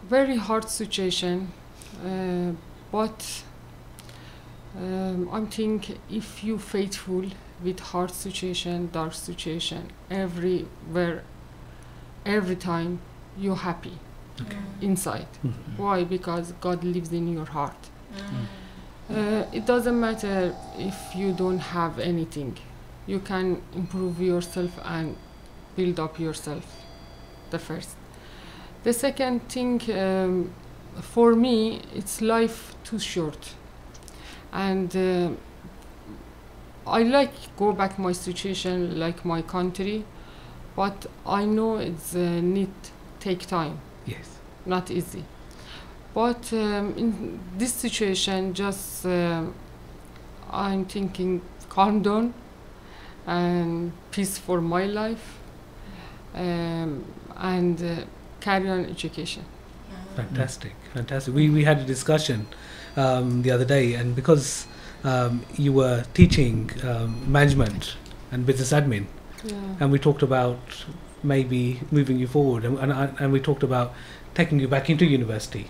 Very hard situation, but I'm think if you faithful with hard situation, dark situation, everywhere, every time you're happy inside. Why? Because God lives in your heart. It doesn't matter if you don't have anything. You can improve yourself and build up yourself. The first. The second thing, for me, it's life too short, and I like go back my situation, like my country, but I know it's need take time. Yes. Not easy. But in this situation, just I'm thinking calm down and peace for my life, and carry on education. Fantastic. We had a discussion the other day, and because you were teaching management and business admin, and we talked about maybe moving you forward, and we talked about taking you back into university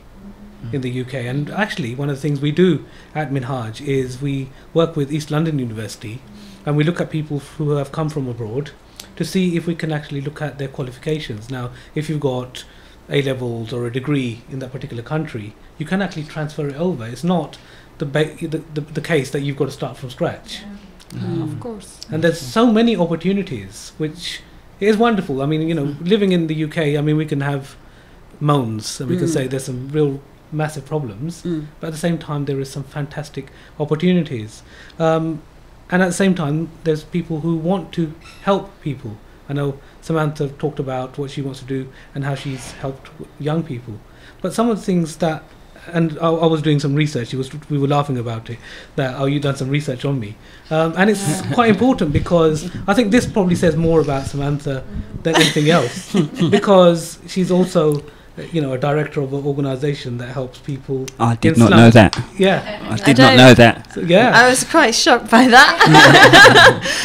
in the UK. And actually, one of the things we do at Minhaj is we work with East London University, and we look at people who have come from abroad to see if we can actually look at their qualifications. Now, if you've got A-levels or a degree in that particular country, you can actually transfer it over. It's not the case that you've got to start from scratch. Of course. And there's so many opportunities, which is wonderful. I mean, you know, living in the UK, I mean, we can have moans and we can say there's some real massive problems, but at the same time there is some fantastic opportunities, and at the same time there's people who want to help people. I know Samantha talked about what she wants to do and how she's helped young people, but some of the things that, and I was doing some research, we were laughing about it, that you've done some research on me, and it's quite important, because I think this probably says more about Samantha than anything else, because she's also, you know, a director of an organisation that helps people. I did not know that. Yeah, I did not know that. So, yeah, I was quite shocked by that.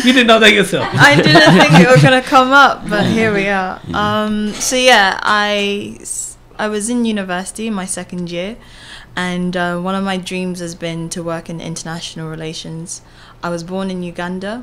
you didn't know that yourself. I didn't think it was going to come up, but here we are. So yeah, I was in university, my second year, and one of my dreams has been to work in international relations. I was born in Uganda,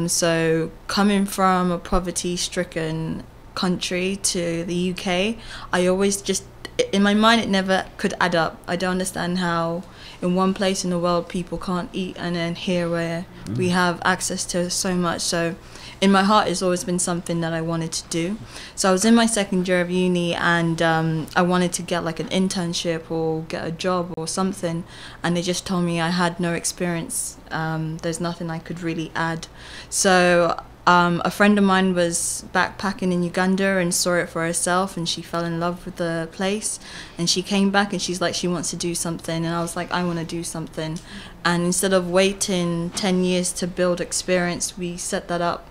so coming from a poverty-stricken country to the UK, I always just, in my mind, it never could add up. I don't understand how in one place in the world people can't eat, and then here where we have access to so much. So in my heart, it's always been something that I wanted to do. So I was in my second year of uni, and I wanted to get like an internship or get a job or something, and they just told me I had no experience. There's nothing I could really add. So a friend of mine was backpacking in Uganda and saw it for herself, and she fell in love with the place, and she came back and she's like, she wants to do something, and I was like, I want to do something. And instead of waiting 10 years to build experience, we set that up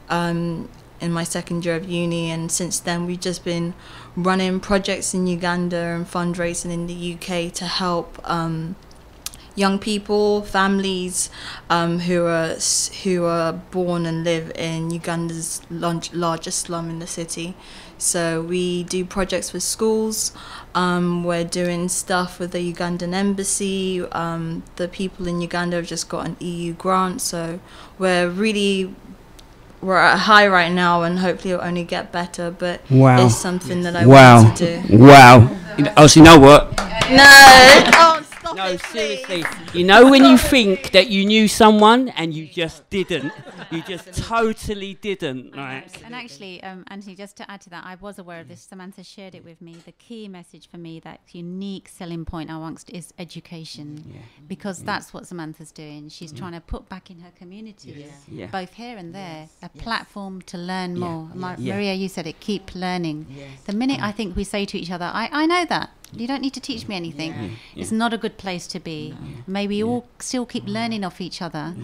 in my second year of uni, and since then we've just been running projects in Uganda and fundraising in the UK to help young people, families who are born and live in Uganda's largest slum in the city. So we do projects with schools. We're doing stuff with the Ugandan embassy. The people in Uganda have just got an EU grant, so we're at a high right now, and hopefully it'll only get better. But it's something that I want to do. Wow! Oh, so you know what? No. No, seriously. You know when you think that you knew someone and you just didn't? You just totally didn't. Like. And actually, Anthony, just to add to that, I was aware of this. Samantha shared it with me. The key message for me, that unique selling point amongst, is education. Because that's what Samantha's doing. She's trying to put back in her community, both here and there, a platform to learn more. Maria, you said it, keep learning. The minute I think we say to each other, I know that. You don't need to teach me anything. It's not a good place to be. May we all still keep learning off each other.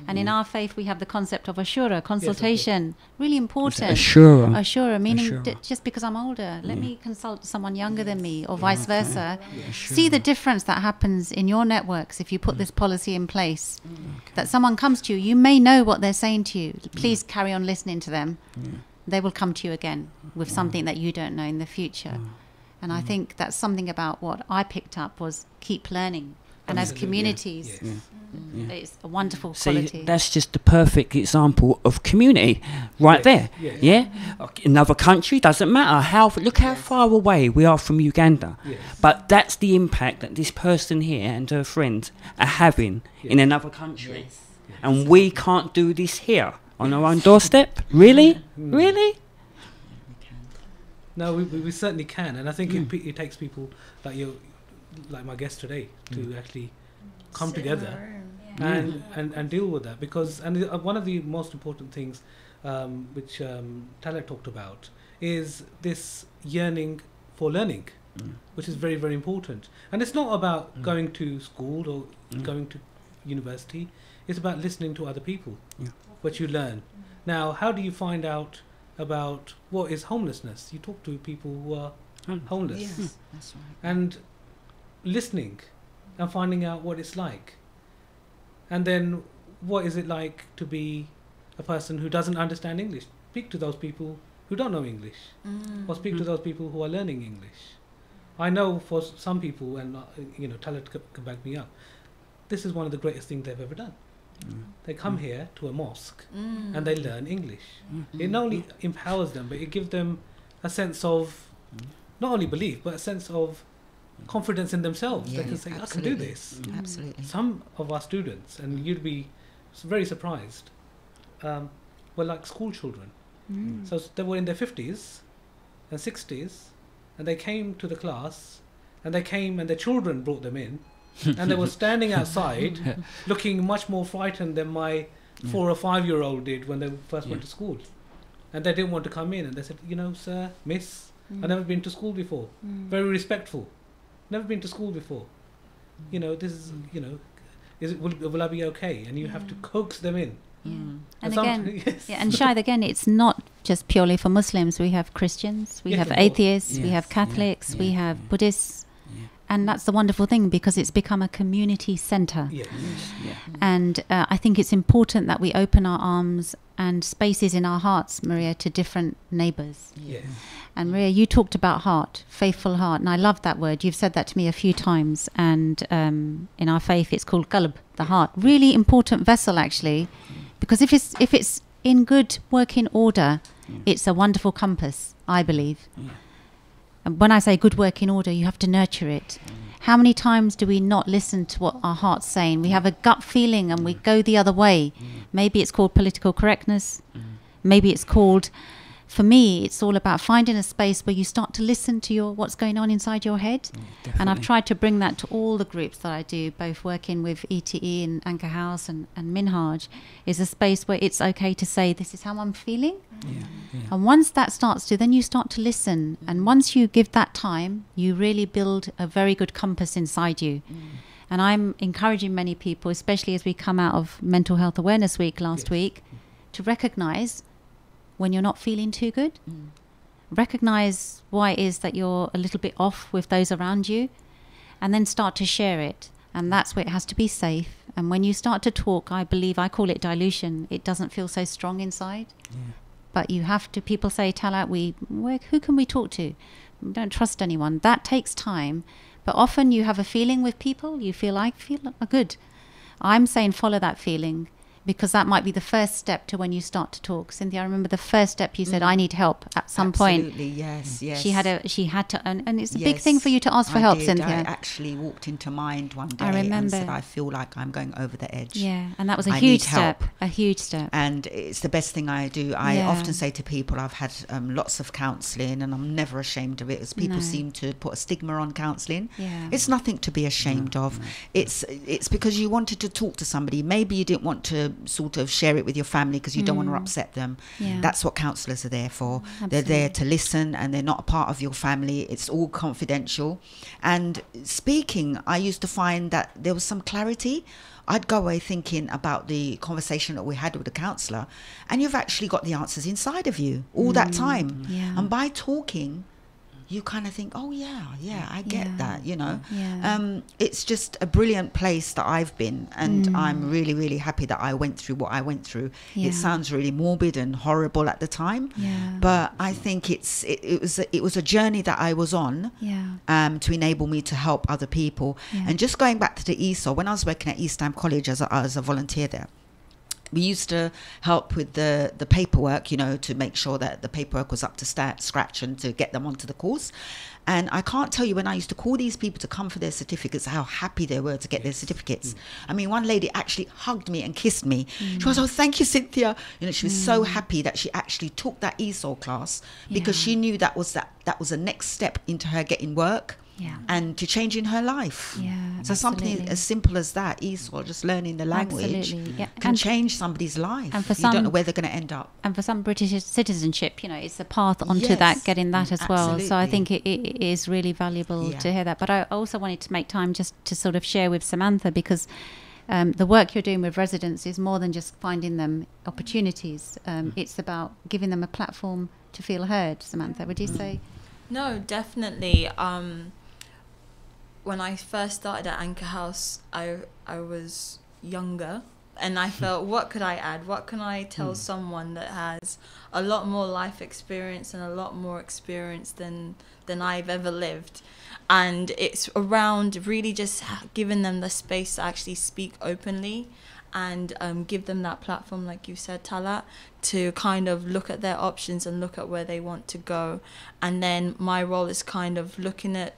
And in our faith, we have the concept of ashura, consultation, really important. Ashura, meaning just because I'm older, let me consult someone younger than me, or vice versa. See the difference that happens in your networks if you put this policy in place. That someone comes to you, you may know what they're saying to you. Please carry on listening to them. They will come to you again with something that you don't know in the future. And I think that's something about what I picked up, was keep learning. And as communities, it's a wonderful quality. That's just the perfect example of community right there. Another country, doesn't matter. Look how far away we are from Uganda. But that's the impact that this person here and her friends are having in another country. And we can't do this here on our own doorstep? Really? Really? No, we certainly can, and I think it takes people like you, like my guest today, to actually come together and deal with that. Because one of the most important things, which Talat talked about, is this yearning for learning, which is very, very important. And it's not about going to school or going to university. It's about listening to other people, what you learn. Now, how do you find out about what is homelessness? You talk to people who are homeless. Yes, that's right. And listening and finding out what it's like. And then what is it like to be a person who doesn't understand English? Speak to those people who don't know English, or speak to those people who are learning English. I know for some people, and Talat can back me up, this is one of the greatest things they've ever done. They come here to a mosque and they learn English. It not only empowers them, but it gives them a sense of not only belief, but a sense of confidence in themselves. They can say, I can do this. Absolutely. Some of our students, and you'd be very surprised, were like school children. So they were in their 50s and 60s, and they came to the class, and they came and their children brought them in, and they were standing outside looking much more frightened than my 4 or 5-year-old did when they first went to school. And they didn't want to come in, and they said, you know, sir, miss, I've never been to school before. Very respectful. Never been to school before. You know, this is, you know, will I be okay? And you have to coax them in. And again, and Shahid, again, it's not just purely for Muslims. We have Christians, we have atheists, we have Catholics, we have Buddhists. And that's the wonderful thing, because it's become a community centre. And I think it's important that we open our arms and spaces in our hearts, Maria, to different neighbours. And Maria, you talked about heart, faithful heart, and I love that word. You've said that to me a few times, and in our faith it's called qalb, the heart. Really important vessel, actually, because if it's in good working order, it's a wonderful compass, I believe. And when I say good working order, you have to nurture it. How many times do we not listen to what our heart's saying? We have a gut feeling and we go the other way. Maybe it's called political correctness. Maybe it's called, for me, it's all about finding a space where you start to listen to what's going on inside your head. And I've tried to bring that to all the groups that I do, both working with ETE and Anchor House and Minhaj, is a space where it's okay to say, this is how I'm feeling. And once that starts to, then you start to listen. And once you give that time, you really build a very good compass inside you. And I'm encouraging many people, especially as we come out of Mental Health Awareness Week last week, to recognize when you're not feeling too good. Recognize why it is that you're a little bit off with those around you, and then start to share it. And that's where it has to be safe. And when you start to talk, I believe, I call it dilution, it doesn't feel so strong inside. But you have to, people say, Talat, who can we talk to? We don't trust anyone. That takes time. But often you have a feeling with people, you feel good. I'm saying follow that feeling, because that might be the first step to when you start to talk. Cynthia, I remember the first step you said, I need help at some point. Absolutely, yes. She had to, and it's a big thing for you to ask for help, Cynthia. I actually walked into Mind one day and said, I feel like I'm going over the edge. Yeah, and that was a huge step. And it's the best thing I do. I often say to people, I've had lots of counselling, and I'm never ashamed of it, as people seem to put a stigma on counselling. It's nothing to be ashamed of. It's because you wanted to talk to somebody. Maybe you didn't want to sort of share it with your family because you don't want to upset them. That's what counsellors are there for. They're there to listen, and they're not a part of your family. It's all confidential. And speaking, I used to find that there was some clarity. I'd go away thinking about the conversation that we had with the counsellor, and you've actually got the answers inside of you all that time. And by talking, you kind of think, oh I get that, you know. It's just a brilliant place that I've been, and I'm really, really happy that I went through what I went through. It sounds really morbid and horrible at the time, but I think it was a journey that I was on to enable me to help other people. And just going back to the ESOL, when I was working at East Ham College as a volunteer there, we used to help with the paperwork, you know, to make sure that the paperwork was up to scratch and to get them onto the course. And I can't tell you, when I used to call these people to come for their certificates, how happy they were to get their certificates. I mean, one lady actually hugged me and kissed me. She was, oh, thank you, Cynthia. You know, she was so happy that she actually took that ESOL class, because she knew that was a next step into her getting work. And to change in her life. So something as simple as that, ESOL, just learning the language, can change somebody's life. And for some, you don't know where they're going to end up. And for some British citizenship, you know, it's a path onto that, getting that as well. So I think it is really valuable to hear that. But I also wanted to make time just to sort of share with Samantha, because the work you're doing with residents is more than just finding them opportunities. It's about giving them a platform to feel heard. Samantha, would you say? No, definitely. When I first started at Anchor House, I was younger, and I felt, what could I add? What can I tell someone that has a lot more life experience and a lot more experience than I've ever lived? And it's around really just giving them the space to actually speak openly and give them that platform, like you said, Talat, to kind of look at their options and look at where they want to go. And then my role is kind of looking at,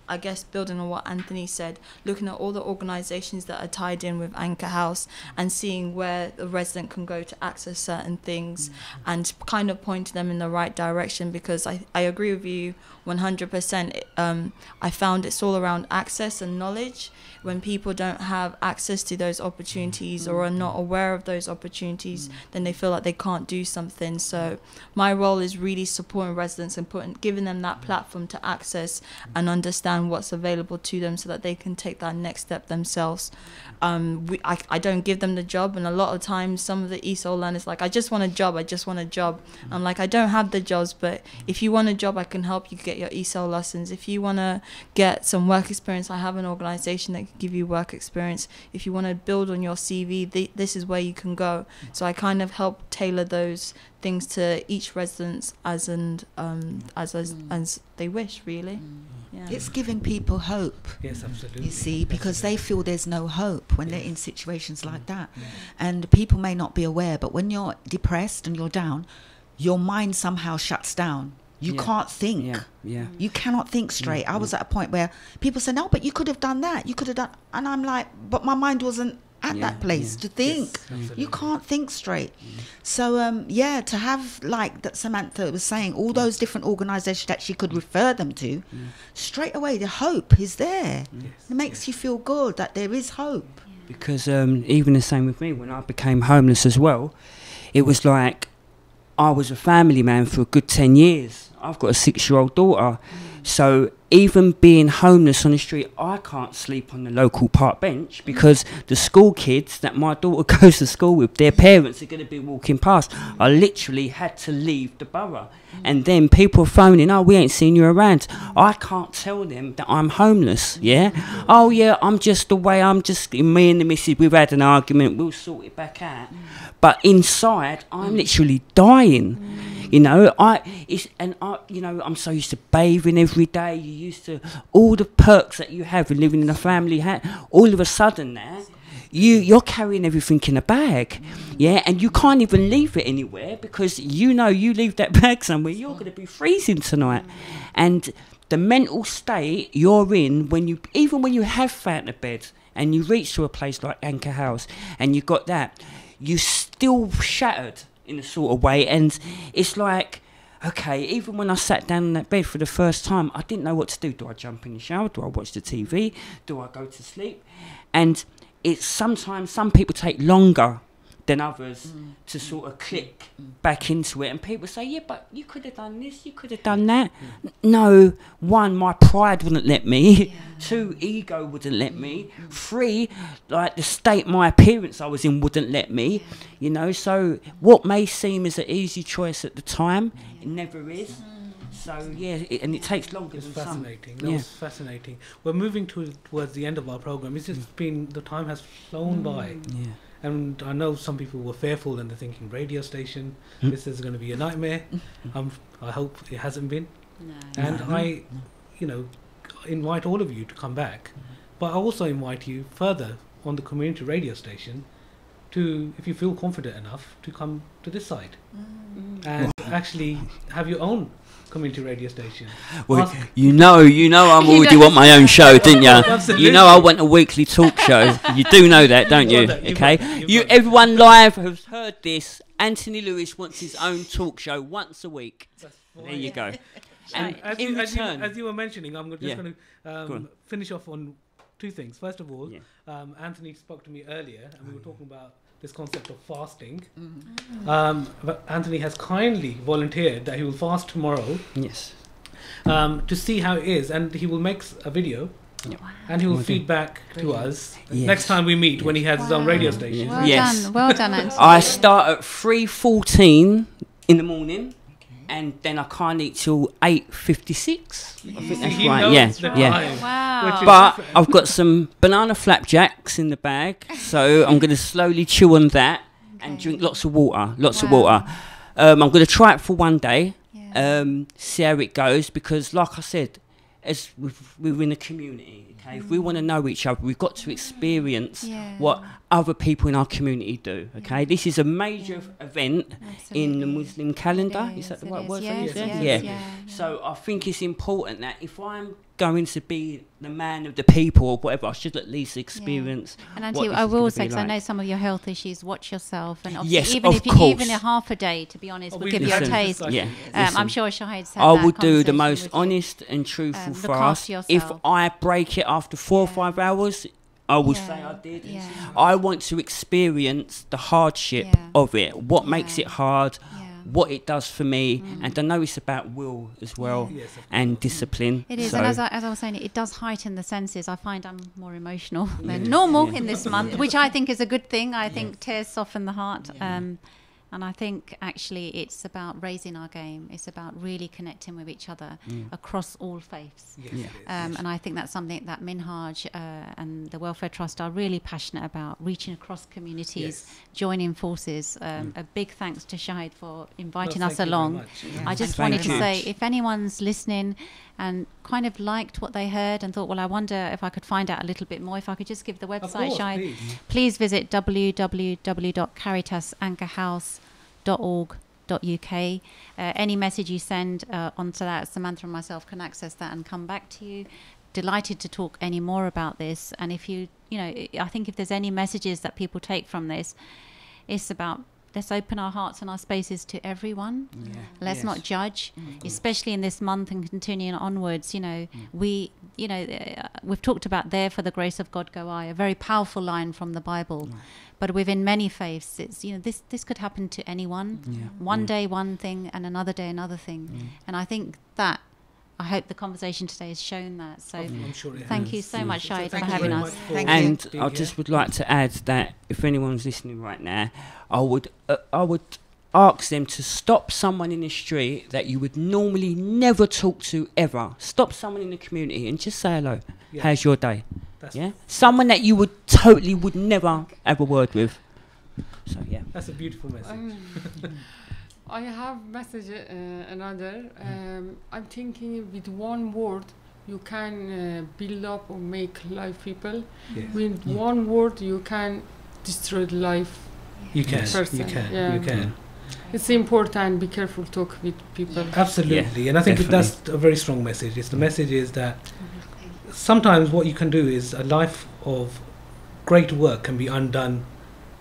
I guess, building on what Anthony said, looking at all the organisations that are tied in with Anchor House and seeing where the resident can go to access certain things and kind of pointing them in the right direction, because I agree with you 100%. I found it's all around access and knowledge. When people don't have access to those opportunities or are not aware of those opportunities, then they feel like they can't do something. So my role is really supporting residents and giving them that platform to access and understand what's available to them so that they can take that next step themselves. I don't give them the job, and a lot of times some of the ESOL learners like, I just want a job. I'm like, I don't have the jobs, but if you want a job, I can help you get your ESOL lessons. If you want to get some work experience, I have an organisation that can give you work experience. If you want to build on your CV, this is where you can go. So I kind of help tailor those things to each resident as they wish, really. Yeah. It's giving people hope. Yes, absolutely. You see, because they feel there's no hope when they're in situations like that. And people may not be aware, but when you're depressed and you're down, your mind somehow shuts down. You can't think. You cannot think straight. I was at a point where people say, no, but you could have done that. You could have done. And I'm like, but my mind wasn't at that place to think. You can't think straight. So to have, like that Samantha was saying, all those different organisations that she could refer them to, straight away the hope is there. It makes you feel good that there is hope. Because even the same with me, when I became homeless as well, it was like I was a family man for a good 10 years. I've got a 6-year-old daughter. So even being homeless on the street, I can't sleep on the local park bench because the school kids that my daughter goes to school with, their parents are going to be walking past. I literally had to leave the borough. And then people are phoning, oh, we ain't seen you around. I can't tell them that I'm homeless, Oh, yeah, I'm just away. Me and the missus, we've had an argument. We'll sort it back out. But inside, I'm literally dying. I'm so used to bathing every day. You're used to all the perks that you have in living in a family house. All of a sudden now, you're carrying everything in a bag, and you can't even leave it anywhere because you leave that bag somewhere, you're going to be freezing tonight. And the mental state you're in even when you have found a bed and you reach to a place like Anchor House and you got that, you still shattered in a sort of way. And it's like, okay, even when I sat down in that bed for the first time, I didn't know what to do. Do I jump in the shower? Do I watch the TV? Do I go to sleep? And it's sometimes some people take longer than others to sort of click back into it. And people say, yeah, but you could have done this, you could have done that. No, one, my pride wouldn't let me. 2, ego wouldn't let me. 3, like the state my appearance I was in wouldn't let me. So what may seem as an easy choice at the time, it never is. So and it takes longer. It's than fascinating. some. That was fascinating. We're moving towards the end of our program. It's just been, the time has flown by. And I know some people were fearful and they're thinking radio station, this is going to be a nightmare. I hope it hasn't been. No. And I invite all of you to come back. But I also invite you further on the community radio station to, if you feel confident enough, to come to this side and actually have your own community radio station. Well, you know I'm already want my own show, didn't you? Absolutely. You know I want a weekly talk show. You do know that, don't you? Okay. Everyone live has heard this. Anthony Lewis wants his own talk show once a week. There you go. And as you were mentioning, I'm just going to finish off on 2 things. First of all, Anthony spoke to me earlier, and we were talking about this concept of fasting. But Anthony has kindly volunteered that he will fast tomorrow. Yes. To see how it is, and he will make a video, and he will feed back to us next time we meet when he has his own radio station. Well done, Anthony. I start at 3:14 in the morning. And then I can't eat till 8:56. I think that's right. Wow. But I've got some banana flapjacks in the bag, so I'm going to slowly chew on that and drink lots of water. I'm going to try it for one day, see how it goes, because like I said, as within a community. Okay, if we want to know each other, we've got to experience Yeah. what other people in our community do. Okay, this is a major event in the Muslim calendar. Is that the right word? Yes, Yeah. So I think it's important that if I'm going to be the man of the people or whatever, I should at least experience. And what Auntie, this I is will gonna say, be because I know like. some of your health issues, watch yourself. And obviously, Yes, even of if you, course. even a half a day, to be honest, will we give you a listen. taste. Yeah, I'm listen. sure Shahid's had I that would do the conversation most with you. honest and truthful Look for us. after If yourself. I break it after 4 or 5 hours, I will say I did. Yeah. I want to experience the hardship Yeah. of it, what makes Yeah. it hard, Yeah. what it does for me, and I know it's about will as well, Yes, of and discipline. It is, So, and as I was saying, it does heighten the senses. I find I'm more emotional than normal in this month, which I think is a good thing. I think tears soften the heart. And I think actually it's about raising our game. It's about really connecting with each other across all faiths. Yes, it is. And I think that's something that Minhaj and the Welfare Trust are really passionate about, reaching across communities, joining forces. A big thanks to Shahid for inviting No, us thank you very along. much. Yeah. I just Thank wanted to you. say, if anyone's listening and kind of liked what they heard and thought, well, I wonder if I could find out a little bit more, if I could just give the Of website, course, Shahid. please. Please visit www.caritasanchorhouse.org.uk. Any message you send onto that, Samantha and myself can access that and come back to you. Delighted to talk any more about this. And if I think if there's any messages that people take from this, it's about let's open our hearts and our spaces to everyone. Let's not judge, especially in this month and continuing onwards. We've talked about "There for the grace of God go I," a very powerful line from the Bible. But within many faiths, it's this could happen to anyone. One day one thing, and another day another thing. And I think that I hope the conversation today has shown that. So I'm sure it thank has. you so much, Shahid, for Thank you having very us. much for and being I here. just would like to add that if anyone's listening right now, I would ask them to stop someone in the street that you would normally never talk to ever. Stop someone in the community and just say hello. Yeah. How's your day? That's Someone that you would never have a word with. So yeah. That's a beautiful message. I have message another. I'm thinking with one word you can build up or make life people. Yes. With one word you can destroy life. You can. Person. You can. Yeah. You can. It's important. Be careful. Talk with people. Absolutely. And I think definitely. that's a very strong message. The message is that sometimes what you can do is a life of great work can be undone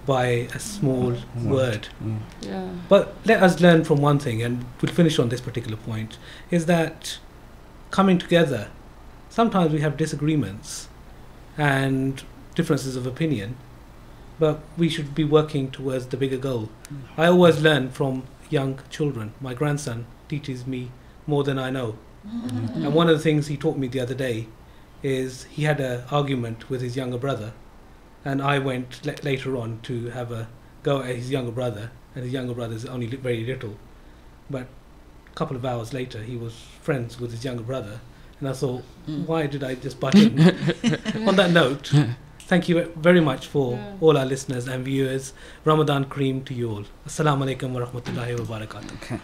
by a small word. Yeah. But let us learn from one thing, and we'll finish on this particular point, is that coming together, sometimes we have disagreements and differences of opinion, but we should be working towards the bigger goal. I always learn from young children. My grandson teaches me more than I know. And one of the things he taught me the other day is he had an argument with his younger brother, and I went later on to have a go at his younger brother, and his younger brother's only very little. But a couple of hours later, he was friends with his younger brother, and I thought, why did I just butt in? On that note, thank you very much for all our listeners and viewers. Ramadan Kareem to you all. Assalamu alaikum wa rahmatullahi wa barakatuh.